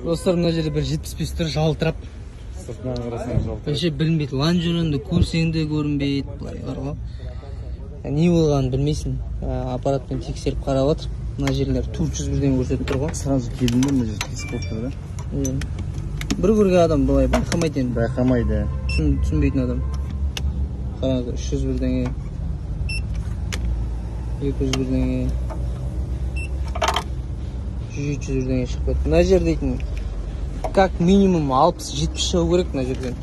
Достар, мына жерде бір 75 тұр жалтырап. Сыртынан қарасаң жалтырап. Вообще білінбейді, лонжеронды көрсең де көрінбейді, былай қарғау. Не болғанын білмейсің. Аппаратпен тексеріп қарап жатыр. Мына жерлер 400 бірден көрсетіп тұр ғой. Сразу келдің бе, мына жер кесіп қойып тұр да? Бір көрген адам былай байқамайды енді. Байқамайды. Түсінбейтін адам. Қараңғы 300 бірдеңе. 200 бірдеңе. 700 бірдеңе шығып кетті. Мына жер дейтін, как минимум 60-70 шығу керек мына жерден.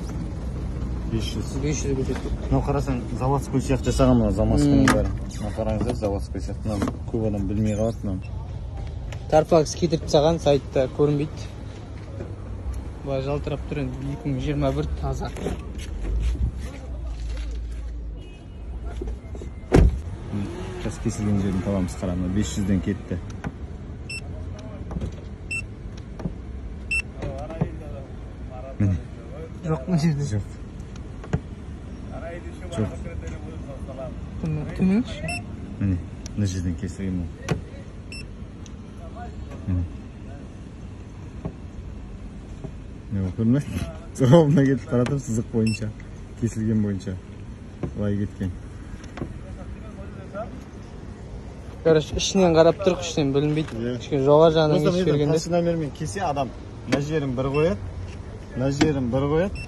500 көрсетті. Мынау қарасаң, заводской сияқты жасаған мына замасканың бәрі. Мына қараңыздар, заводской сияқты. Мына көп адам білмей қалады мынаны. Тарфакс кетіріп тастаған, сайтта көрінбейді. Былай жалтырап тұр енді 2021 таза. Қазір кесілген жерін табамыз, қараңыз, 500-ден кетті. Жоқ мына жерде. Жоқ. Жоқ. Төменші? Міне, мына жерден кесілген бұл. Не бұл көрмейді? Соғымына кетіп таратып сызық бойынша, кесілген бойынша. Былай кеткен. Короче, ішінен қарап тұрық, ішінен білінбейді. Ішкен жоғар жағынан кесіп бергенде. Тасиномермен кесе адам, мына жерін бір қояды, мына жерін бір қояды.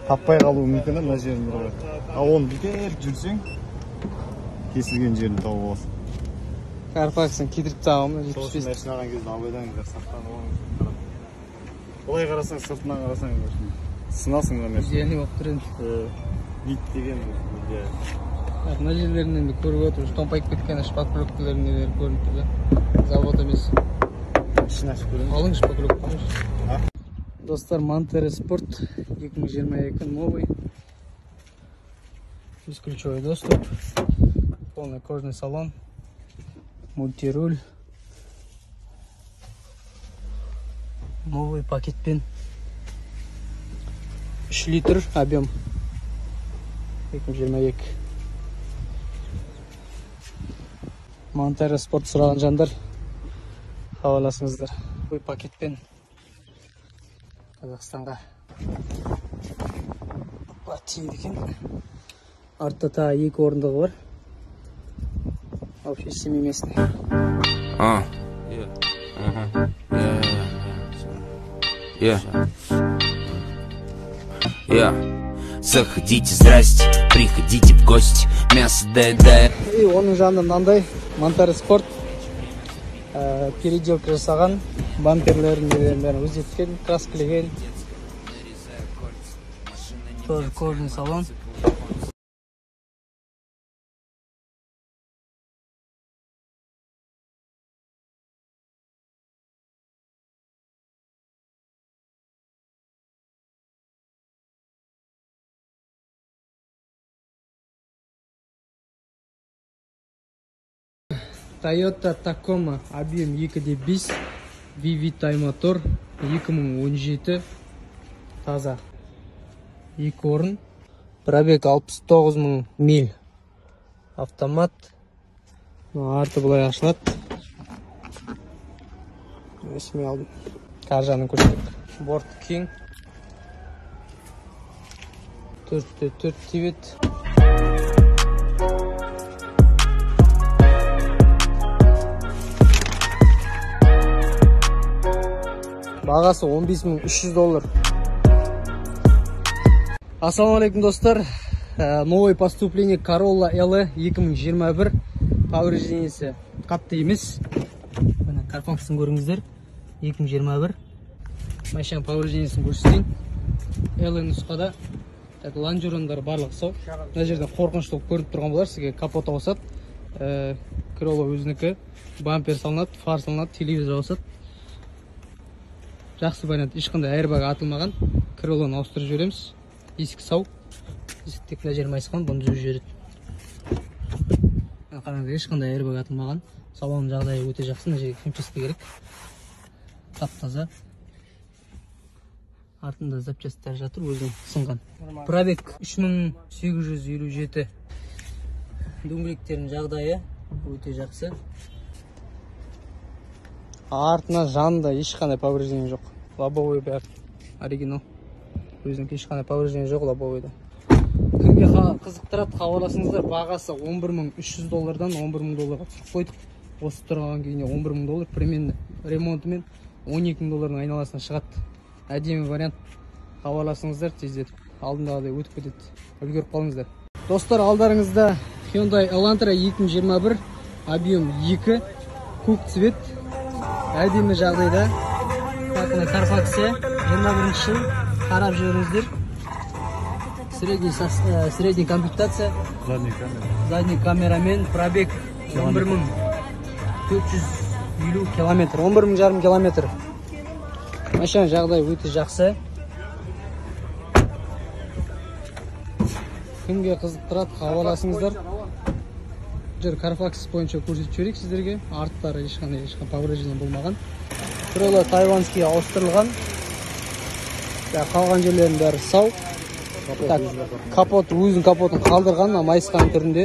Таппай қалуы мүмкін, мына жерін бір қояды. Ал оны бүйтіп жүрсең, кесілген жерін тауып аласың. Тарфаксын кетіріп тағымы 75. Сосын машинадан кезде абайдаңыздар, сақтанып алыңыздар. Олай қарасаң, сыртынан қарасаң, сынасың мына машина. Идеальный болып тұр енді. Бит деген Мына жерлерінен де көріп отыр, томпайып кеткен шпаклөктілерін нелері көрініп тұр да. Завод емес. Ішін ашып көріңіз. Алың шпаклөк. Достар, Монтера Спорт 2022 новый. Бесключевой доступ. Полный кожный салон. Мультируль. Новый пакетпен. 3 литр объем. 2022. Монтера Спорт сұраған жандар хабарласыңыздар. Бұл пакетпен Қазақстанға тиеді екен. Артта тағы 2 орындығы бар. Вообще семиместный. Заходите, здрасте, приходите в гости, мясо дай. И оның жанында мынандай Монтера Спорт переделка жасаған, бамперлерін бәрін өзгерткен, краскілеген. Тоже кожный салон. Toyota Tacoma объем 2.5, VVTi мотор, 2017 таза. 2 орын, пробег 69.000 миль. Автомат. Арты бұлай ашылады. Есіме алдым. Қаржаны көрсетіп. Борт кең. 4 тибет. Бағасы $15.300. Ассалаумалейкум, достар. Новое поступление Corolla L 2021. Повреждениесі қатты емес. Мына карпанкасын көріңіздер. 2021. Машина повреждениесін көрсетейін. L нұсқада. Лонжерондар барлығы сау. Мына жерден қорқыныш болып көрініп тұрған болар. Сізге капот ауысады. Corolla өзінікі. Бампер салынады, фар салынады, телевизор ауысады. Жақсы вариант, ешқандай airbag атылмаған. Крылын ауыстырып жібереміз. Есік сау. Есік тек мына жер майысқан, бұны жүріп жібереді. Қараңыздар, ешқандай airbag атылмаған. Салонның жағдайы өте жақсы, мына жерге химчистка керек. Тап-таза. Артында запчастьтар жатыр, өзінің сынған. Пробег 3857. Дөңгелектердің жағдайы өте жақсы. Артына жанында ешқандай повреждение жоқ. лобовой бәрі оригинал. Өзінің ешқандай повреждение жоқ лобовойда. Кімге қызықтырады, хабарласыңыздар. Бағасы $11,300-дан $11,000-ға түсіп қойдық. Осы тұрған кейіне $11,000 примерно ремонтымен $12,000-ның айналасына шығады. Әдемі вариант. Хабарласыңыздар, тездетіп. Алдындағыдай өтіп кетеді. Үлгеріп қалыңыздар. Достар, алдарыңызда Hyundai Elantra 2021, объем 2, көк цвет. Әдемі жағдайда. Carfax'e 21 жыл. Қарап жүріңіздер. Средний комплектация. Задний камерамен. Пробег 11,450 километр. 11,5 километр. Машина жағдай өте жақсы. Кімге қызықтырады, хабарласыңыздар. Carfax бойынша көрсетіп жіберейік сіздерге. Арттары ешқандай повреждение болмаған. Крыло тайванский ауыстырылған. Қалған жерлерінің бәрі сау. Капот, өзінің капотын қалдырған, майысқан түрінде.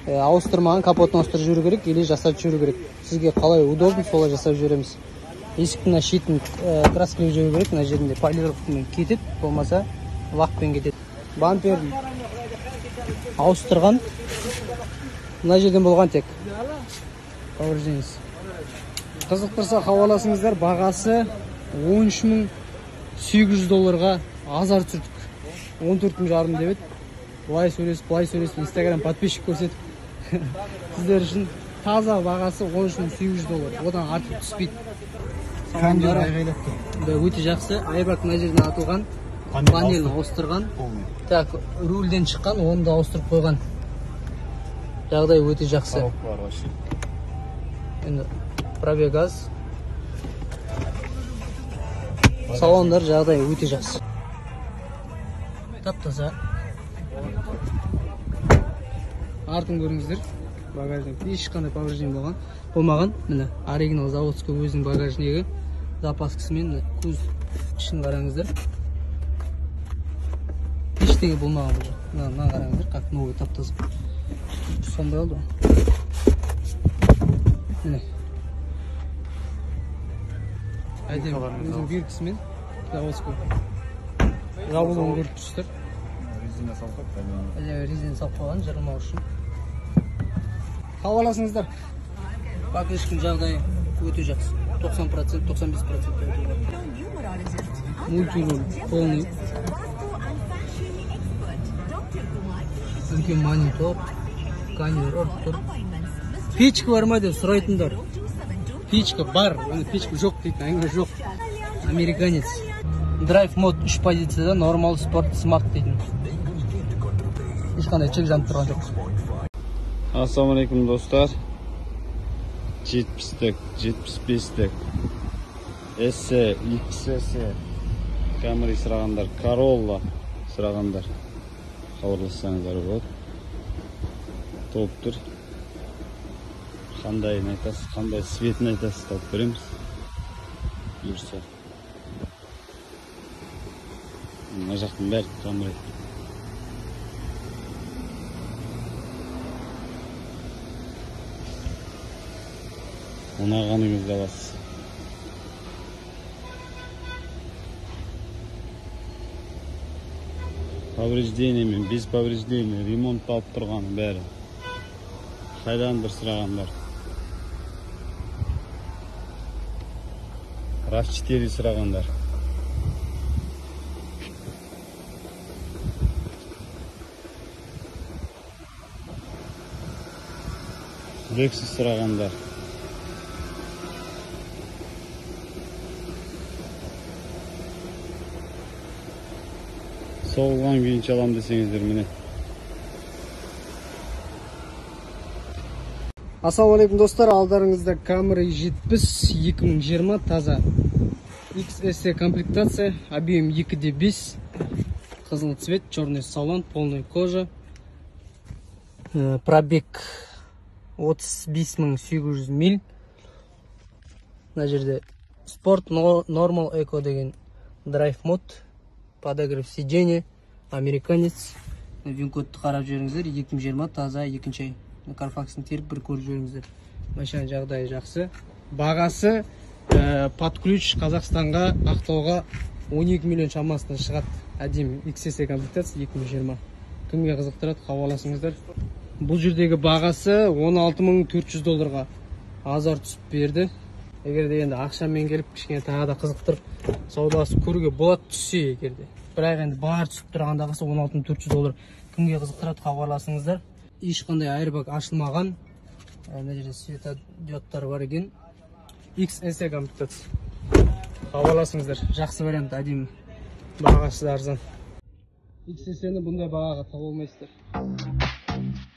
Ауыстырмаған, капотын ауыстырып жүру керек, или жасап жүру керек. Сізге қалай удобно, солай жасап жүреміз. Есіктің шетін краскілеп жүру керек, мына жерінде полировкамен кетеді, болмаса лакпен кетеді. Бамперін ауыстырған. Мына жерден болған тек. Повреждениесі. Қызықтырса хабарласыңыздар, бағасы $13,800-ға азар түсірдік. 14,5 деп еді. Былай сөйлесіп, Instagram подписчик көрсетіп. Сіздер үшін таза бағасы $13,800. Одан артық түспейді. Салондары өте жақсы. Айбак мына жерден атылған. Панелін ауыстырған. Так, рульден шыққан, оны да ауыстырып қойған. Жағдай өте жақсы. Енді пробег аз. Салондар жағдай өте жақсы. Тап-таза. Артын көріңіздер. Багажник ешқандай повреждение болмаған. Міне оригинал заводский өзінің багажнигі. Запаскасымен көз ішін қараңыздар. Ештеңе болмаған бұл. Мына қараңыздар, как новый тап-таза. Сондай oldu. Міне. Өзінің белгісімен заводской. Жабылуын көріп тұрсыздар. Резина салып қойған. Резина салып қойған, жырылмау үшін. Хабарласыңыздар. Покрышканың жағдайы өте жақсы. 90%, 95%. Мультируль полный. Үлкен монитор, камера тұр. Печка бар ма деп сұрайтындар. Печка бар, печка жоқ дейді, әңгіме жоқ. Американец. Драйв мод 3 позицияда, нормал, спорт, смарт дейтін. Ешқандай чек жанып тұрған жоқ. Ассалаумалейкум достар. 70-тік, 75-тік. SE, XS, Camry сұрағандар, Corolla сұрағандар. Хабарлассаңыздар болады. Топ тұр. Қандайын айтасыз, қандай светін айтасыз, тауып көреміз. Бұйырса. Мына жақтың бәрі Camry. Ұнағаныңызды аласыз. Повреждениемен, без повреждения, ремонт алып тұрғаны бәрі. Қайдандыр сұрағандар. RAV4 сұрағандар. Lexus сұрағандар. Соғылған күйінше алам десеңіздер міне. Ассалаумалейкум достар, алдарыңызда Camry 70 2020 таза. XS комплектация, объем 2,5, қызыл цвет, черный салон, полный кожа. Пробег 35,800 миль. Мына жерде спорт, нормал, эко деген драйв мод. Подогрев сиденья, американец. Винкодты қарап жүріңіздер, 2020 таза, екінші ай. Carfax'ын теріп бір көріп жүріңіздер. Машина жағдайы жақсы. Бағасы под ключ Қазақстанға, Ақтауға 12 миллион шамасында шығады. Әдемі XS комплектация 2020. Кімге қызықтырады, хабарласыңыздар. Бұл жердегі бағасы $16.400-ға азар түсіп берді. Егер де енді ақшамен келіп кішкене тағы да қызықтырып саудасы көруге болады түссе егерде. Бірақ енді бар түсіп тұрғанда қасы $16.400. Кімге қызықтырады, хабарласыңыздар. Ешқандай айырбак ашылмаған. Мына жерде светодиодтар бар екен. XS комплектация. Хабарласыңыздар. Жақсы вариант, әдемі. Бағасы да арзан. XS-ні бұндай бағаға таба алмайсыздар.